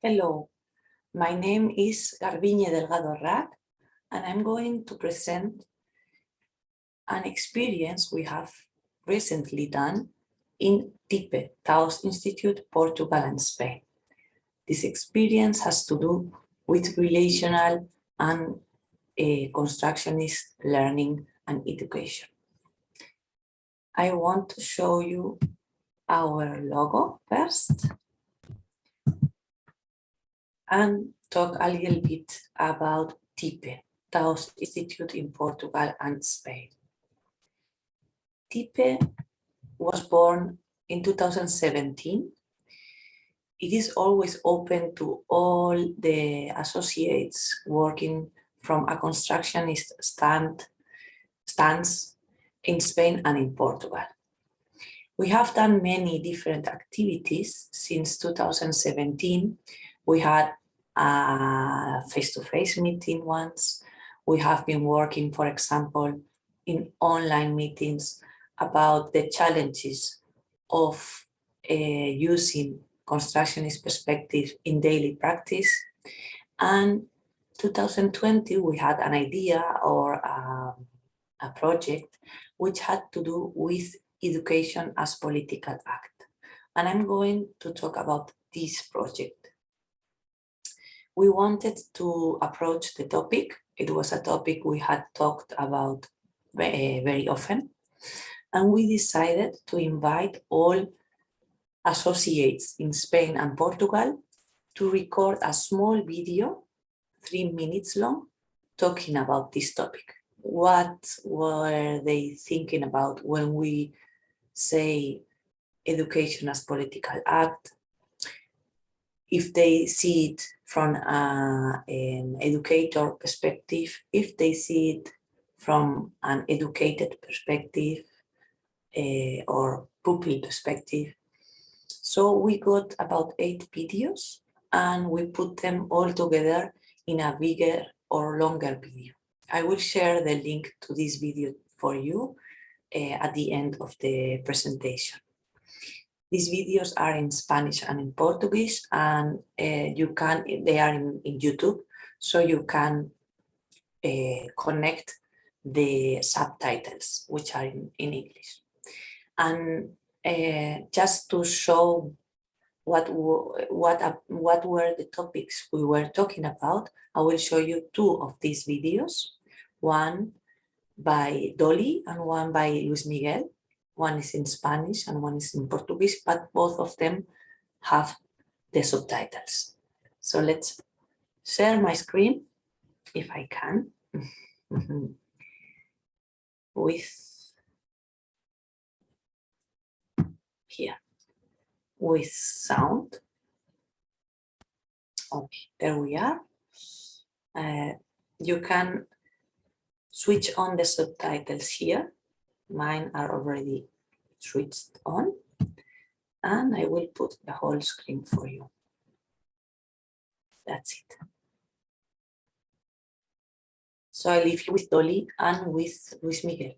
Hello, my name is Garbine Delgado-Raack, and I'm going to present an experience we have recently done in TIPE TAOS Institute, Portugal and Spain. This experience has to do with relational and constructionist learning and education. I want to show you our logo first and talk a little bit about TIPE TAOS Institute in Portugal and Spain. TIPE was born in 2017. It is always open to all the associates working from a constructionist stance in Spain and in Portugal. We have done many different activities since 2017. We had a face-to-face meeting once. We have been working, for example, in online meetings about the challenges of using constructionist perspective in daily practice. And 2020, we had an idea or a project which had to do with education as political act. And I'm going to talk about this project. We wanted to approach the topic. It was a topic we had talked about very often. And we decided to invite all associates in Spain and Portugal to record a small video, 3 minutes long, talking about this topic. What were they thinking about when we say education as political act? If they see it from an educator perspective, if they see it from an educated perspective or pupil perspective. So we got about 8 videos and we put them all together in a bigger or longer video. I will share the link to this video for you at the end of the presentation. These videos are in Spanish and in Portuguese, and they are in YouTube, so you can connect the subtitles, which are in English. And just to show what were the topics we were talking about, I will show you 2 of these videos, one by Dolly and one by Luis Miguel. One is in Spanish and one is in Portuguese, but both of them have the subtitles. So let's share my screen, if I can, with sound. Okay, there we are. You can switch on the subtitles here. Mine are already switched on, and I will put the whole screen for you. That's it. So I leave you with Dolly and with Luis Miguel.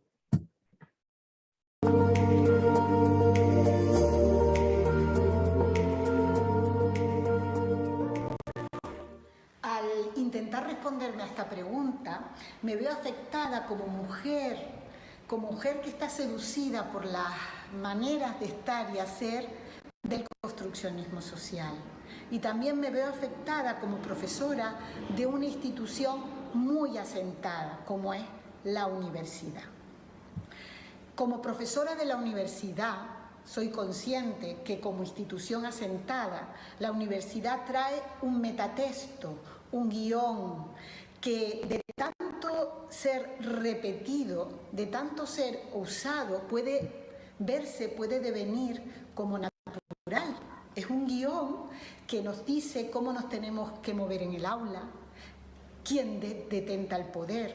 Al intentar responderme a esta pregunta, me veo afectada como mujer que está seducida por las maneras de estar y hacer del construccionismo social. Y también me veo afectada como profesora de una institución muy asentada, como es la universidad. Como profesora de la universidad, soy consciente que como institución asentada, la universidad trae un metatexto, un guión, que de tanto ser repetido, de tanto ser usado, puede devenir como natural. Es un guión que nos dice cómo nos tenemos que mover en el aula, quién detenta el poder,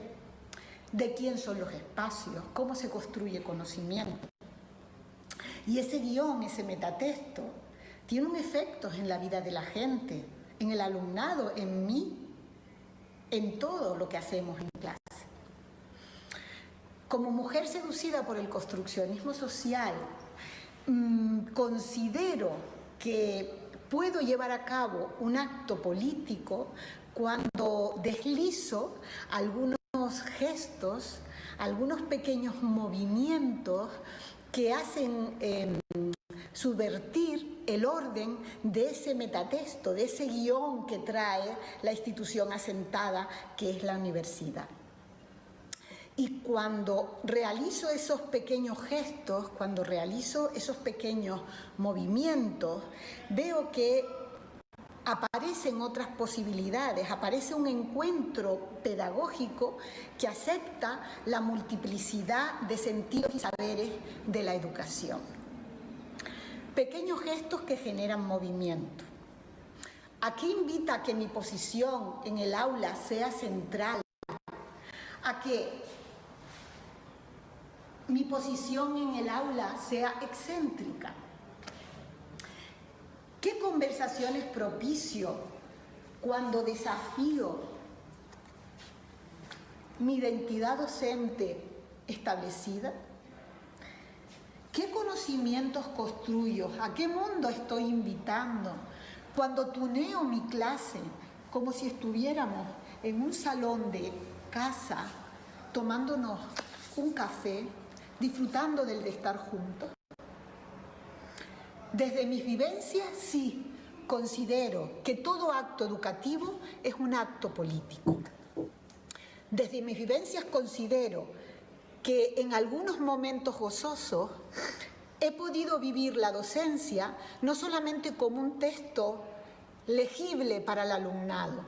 de quién son los espacios, cómo se construye conocimiento. Y ese guión, ese metatexto, tiene un efecto en la vida de la gente, en el alumnado, en mí, en todo lo que hacemos en clase. Como mujer seducida por el construccionismo social, considero que puedo llevar a cabo un acto político cuando deslizo algunos gestos, algunos pequeños movimientos que hacen subvertir el orden de ese metatexto, de ese guión que trae la institución asentada que es la universidad. Y cuando realizo esos pequeños gestos, cuando realizo esos pequeños movimientos, veo que aparecen otras posibilidades, aparece un encuentro pedagógico que acepta la multiplicidad de sentidos y saberes de la educación. Pequeños gestos que generan movimiento. Aquí invita a que mi posición en el aula sea central, a que mi posición en el aula sea excéntrica. ¿Qué conversaciones propicio cuando desafío mi identidad docente establecida? ¿Qué conocimientos construyo? ¿A qué mundo estoy invitando? Cuando tuneo mi clase, como si estuviéramos en un salón de casa, tomándonos un café, disfrutando del de estar juntos. Desde mis vivencias, sí, considero que todo acto educativo es un acto político. Desde mis vivencias considero que en algunos momentos gozosos he podido vivir la docencia no solamente como un texto legible para el alumnado,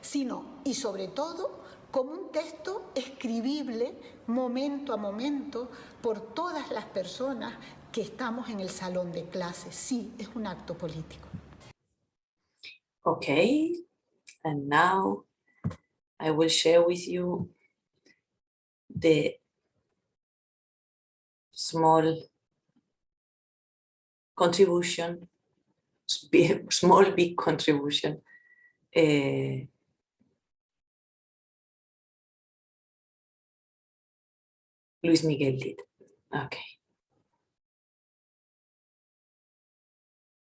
sino y sobre todo como un texto escribible momento a momento por todas las personas que estamos en el salón de clases. Sí, es un acto político. Okay, and now I will share with you the small contribution, small big contribution Luis Miguel did. Okay.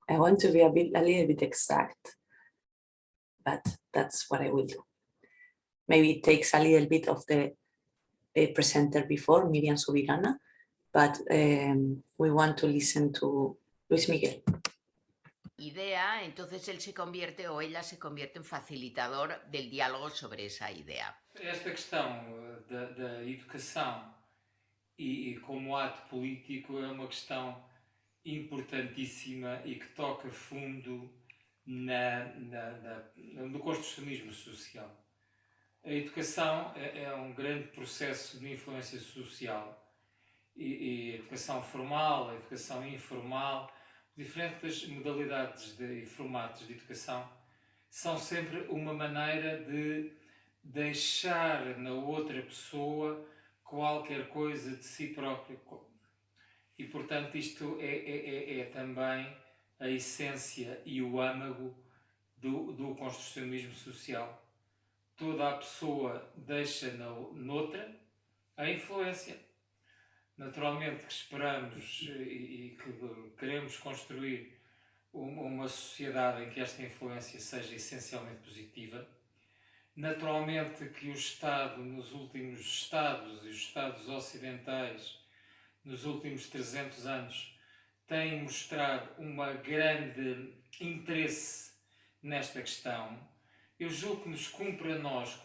I want to be a little bit exact, but that's what I will do. Maybe it takes a little bit of the presenter before, Miriam Subirana, but we want to listen to Luis Miguel. Idea, entonces él se convierte o ella se convierte en facilitador del diálogo sobre esa idea. Esta questão da educação e como ato político é uma questão importantíssima e que toca fundo no construcionismo social. A educação é um grande processo de influência social e a educação formal, a educação informal, diferentes modalidades e formatos de educação são sempre uma maneira de deixar na outra pessoa qualquer coisa de si próprio. E, portanto, isto é também a essência e o âmago do construcionismo social. Toda a pessoa deixa noutra a influência. Naturalmente que esperamos e que queremos construir uma sociedade em que esta influência seja essencialmente positiva. Naturalmente que o Estado, nos últimos Estados e os Estados ocidentais, nos últimos 300 anos, tem mostrado um grande interesse nesta questão. Eu julgo que nos cumpre a nós,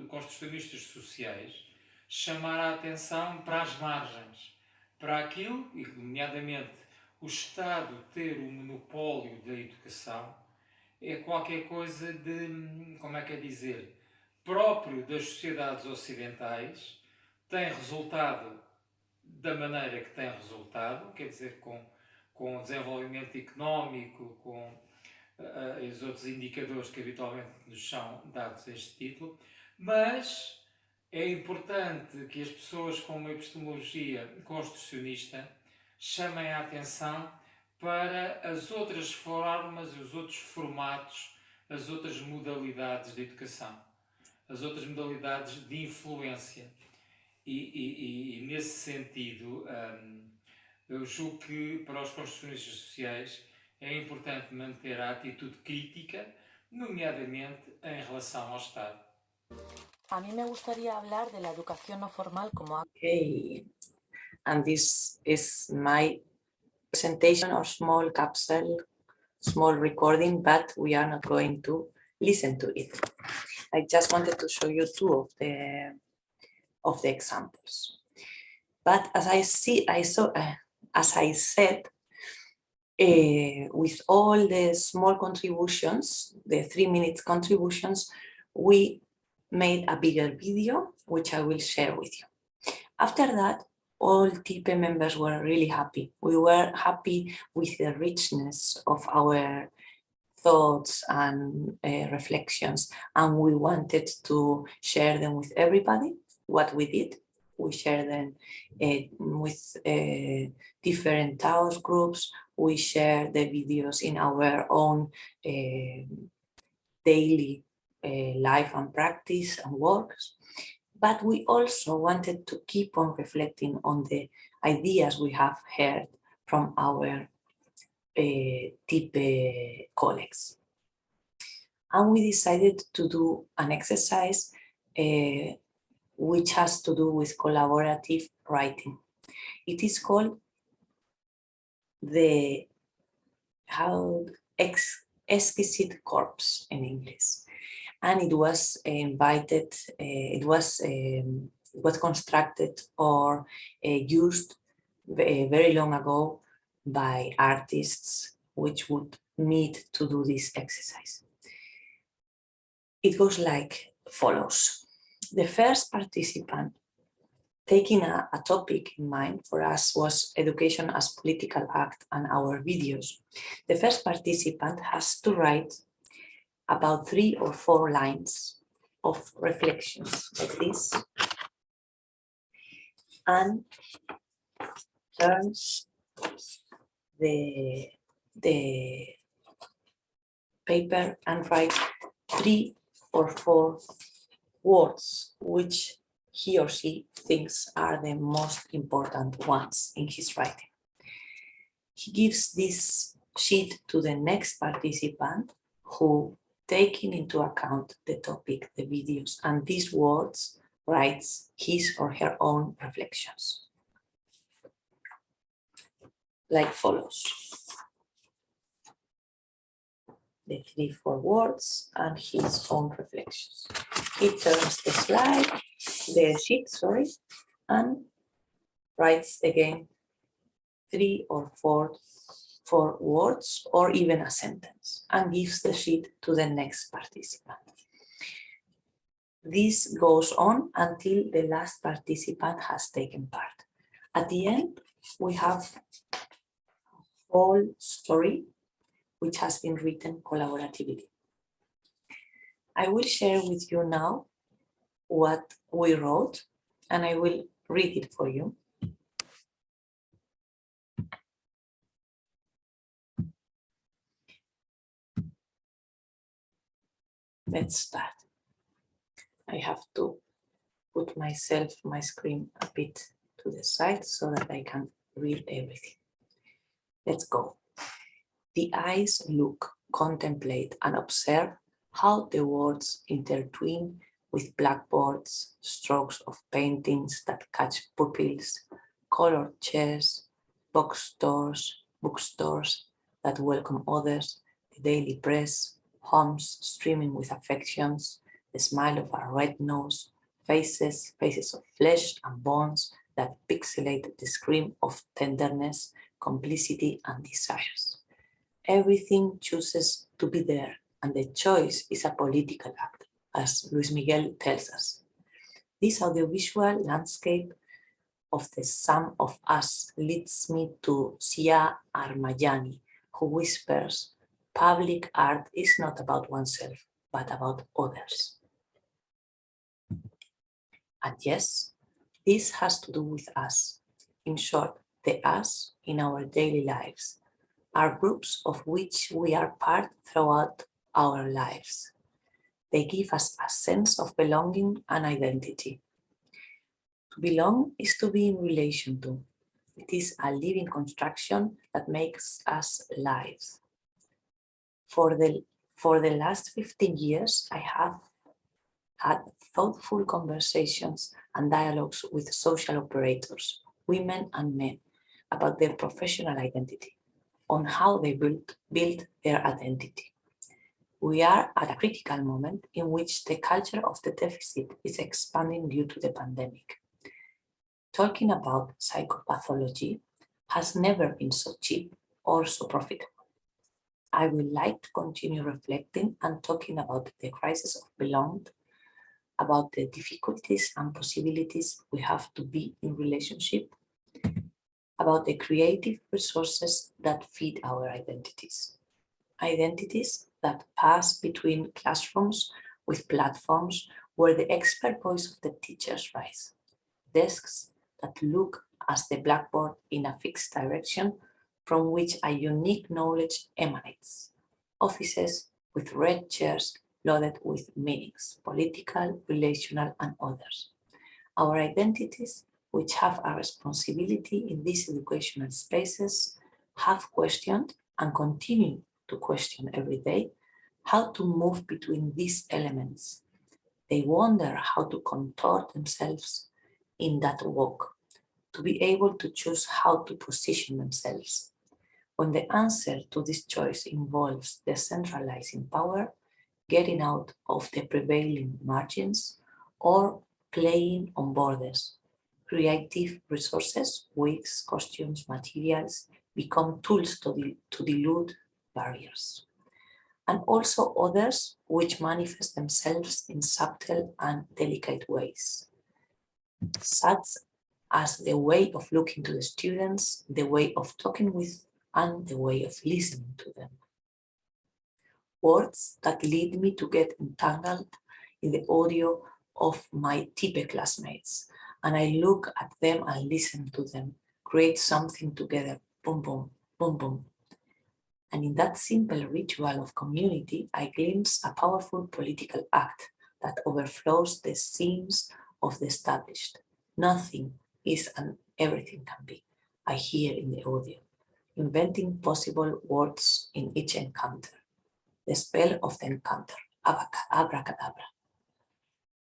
construcionistas sociais, chamar a atenção para as margens, para aquilo, e nomeadamente o Estado ter o monopólio da educação, é qualquer coisa de, como é que é dizer, próprio das sociedades ocidentais, tem resultado da maneira que tem resultado, quer dizer, com o desenvolvimento económico, com os outros indicadores que habitualmente nos são dados a este título, mas é importante que as pessoas com uma epistemologia construcionista chamem a atenção para as outras formas, os outros formatos, as outras modalidades de educação, as outras modalidades de influência. E nesse sentido, eu julgo que para os construcionistas sociais é importante manter a atitude crítica, nomeadamente em relação ao Estado. A mí me gustaría hablar de la educación no formal como... Okay, and this is my presentation or small capsule, small recording, but we are not going to listen to it. I just wanted to show you two of the examples. But as I said, with all the small contributions, the 3 minutes contributions, we made a bigger video, which I will share with you. After that, all TIPE members were really happy. We were happy with the richness of our thoughts and reflections, and we wanted to share them with everybody. What we did, we shared them with different TAOS groups. We share the videos in our own daily life and practice and works. But we also wanted to keep on reflecting on the ideas we have heard from our TIPE colleagues. And we decided to do an exercise which has to do with collaborative writing. It is called the exquisite corpse in English. And it was invited, it was constructed or used very long ago by artists which would meet to do this exercise. It goes like follows. The first participant taking a topic in mind for us was education as political act and our videos. The first participant has to write about 3 or 4 lines of reflections like this and turns the paper and write 3 or 4 words which he or she thinks are the most important ones in his writing. He gives this sheet to the next participant who, taking into account the topic, the videos, and these words, writes his or her own reflections. Like follows. The 3, 4 words and his own reflections. He turns the sheet, and writes again 3 or 4 words or even a sentence and gives the sheet to the next participant. This goes on until the last participant has taken part. At the end, we have a whole story which has been written collaboratively. I will share with you now what we wrote, and I will read it for you. Let's start. I have to put my screen a bit to the side so that I can read everything. Let's go. The eyes look, contemplate, and observe how the words intertwine with blackboards, strokes of paintings that catch pupils, colored chairs, bookstores that welcome others, the daily press, homes streaming with affections, the smile of a red nose, faces of flesh and bones that pixelate the scream of tenderness, complicity, and desires. Everything chooses to be there, and the choice is a political act, as Luis Miguel tells us. This audiovisual landscape of the sum of us leads me to Sia Armayani, who whispers, public art is not about oneself, but about others. And yes, this has to do with us. In short, the us in our daily lives are groups of which we are part throughout our lives. They give us a sense of belonging and identity. To belong is to be in relation to. It is a living construction that makes us lives. For the last 15 years, I have had thoughtful conversations and dialogues with social operators, women and men, about their professional identity, on how they build their identity. We are at a critical moment in which the culture of the deficit is expanding due to the pandemic. Talking about psychopathology has never been so cheap or so profitable. I would like to continue reflecting and talking about the crisis of belonging, about the difficulties and possibilities we have to be in relationship, about the creative resources that feed our identities. Identities that pass between classrooms with platforms where the expert voice of the teachers rise, desks that look as the blackboard in a fixed direction from which a unique knowledge emanates, offices with red chairs loaded with meanings, political, relational, and others. Our identities, which have a responsibility in these educational spaces, have questioned and continue to question every day how to move between these elements. They wonder how to contort themselves in that walk, to be able to choose how to position themselves. When the answer to this choice involves decentralizing power, getting out of the prevailing margins, or playing on borders, creative resources, wigs, costumes, materials become tools to dilute barriers. And also others which manifest themselves in subtle and delicate ways, such as the way of looking to the students, the way of talking with, and the way of listening to them. Words that lead me to get entangled in the audio of my TIPE classmates, and I look at them and listen to them, create something together, boom, boom, boom, boom. And in that simple ritual of community, I glimpse a powerful political act that overflows the seams of the established. Nothing is and everything can be, I hear in the audio, inventing possible words in each encounter. The spell of the encounter, abracadabra.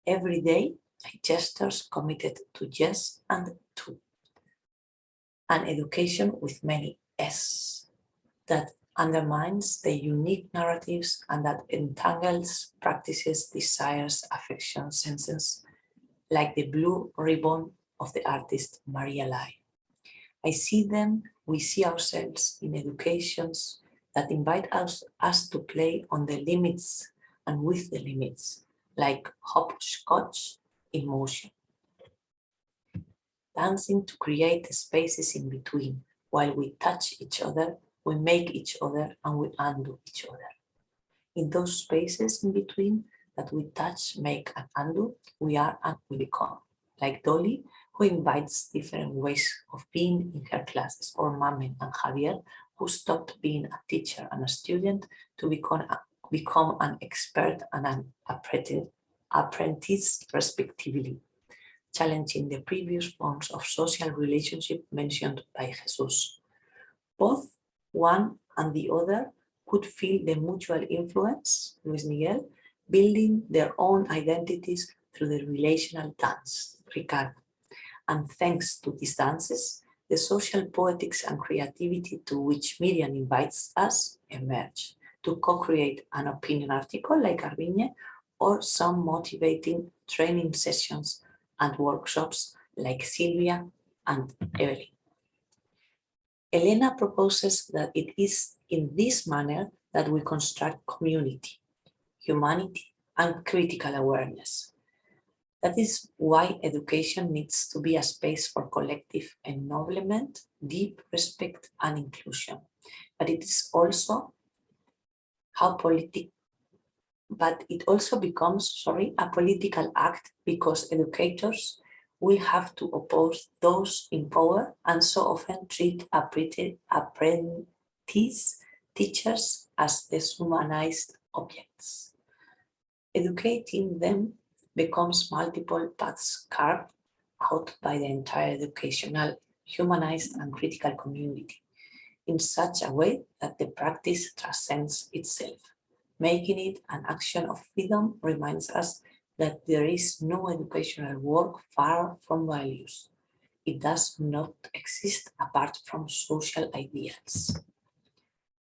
Every day, gestures committed to yes and to. An education with many S that undermines the unique narratives and that entangles practices, desires, affections, senses, like the blue ribbon of the artist Maria Lai. I see them, we see ourselves in educations that invite us to play on the limits and with the limits, like hopscotch in motion. Dancing to create the spaces in between. While we touch each other, we make each other and we undo each other. In those spaces in between that we touch, make and undo, we are and we become. Like Dolly, who invites different ways of being in her classes, or Mamen and Javier, who stopped being a teacher and a student to become an expert and an apprentice respectively, challenging the previous forms of social relationship mentioned by Jesus. Both one and the other could feel the mutual influence, Luis Miguel, building their own identities through the relational dance, Ricardo. And thanks to these dances, the social poetics and creativity to which Miriam invites us emerge to co-create an opinion article like Garbine, or some motivating training sessions and workshops like Silvia and Evelyn. Elena proposes that it is in this manner that we construct community, humanity, and critical awareness. That is why education needs to be a space for collective ennoblement, deep respect, and inclusion. But it is also it also becomes a political act, because educators will have to oppose those in power and so often treat apprentice teachers as deshumanized objects. Educating them becomes multiple paths carved out by the entire educational, humanized, and critical community. in such a way that the practice transcends itself. Making it an action of freedom reminds us that there is no educational work far from values. It does not exist apart from social ideals.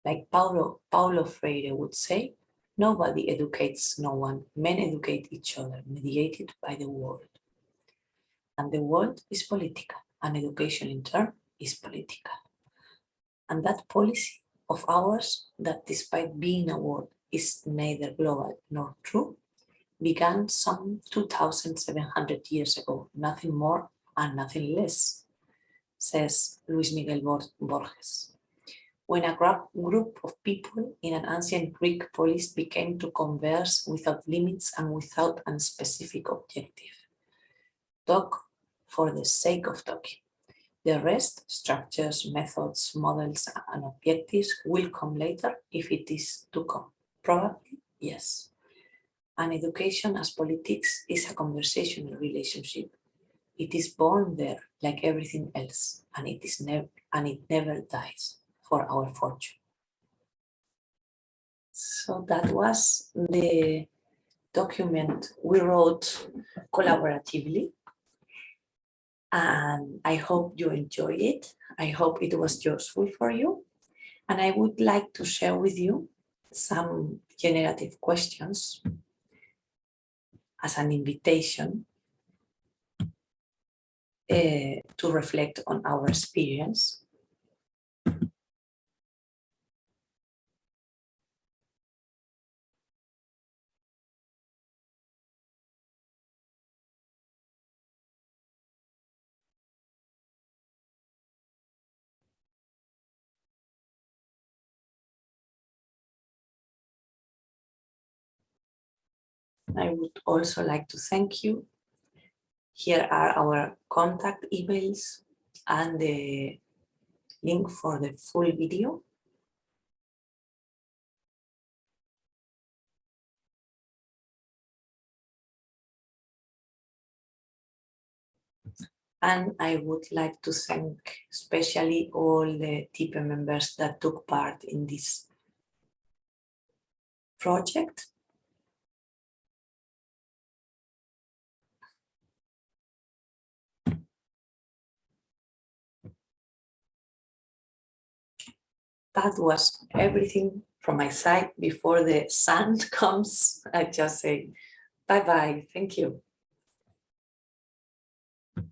Like Paulo Freire would say, nobody educates no one, men educate each other, mediated by the world. And the world is political, and education in turn is political. And that policy of ours, that despite being a word is neither global nor true, began some 2,700 years ago, nothing more and nothing less, says Luis Miguel Borges. When a group of people in an ancient Greek polis began to converse without limits and without a specific objective. Talk for the sake of talking. The rest, structures, methods, models, and objectives will come later if it is to come. Probably, yes. And education as politics is a conversational relationship. It is born there like everything else, and it never dies, for our fortune. So that was the document we wrote collaboratively. And I hope you enjoy it. I hope it was useful for you. And I would like to share with you some generative questions as an invitation to reflect on our experience. I would also like to thank you. Here are our contact emails and the link for the full video. And I would like to thank especially all the TIPE members that took part in this project. That was everything from my side. Before the sun comes, I just say bye-bye. Thank you.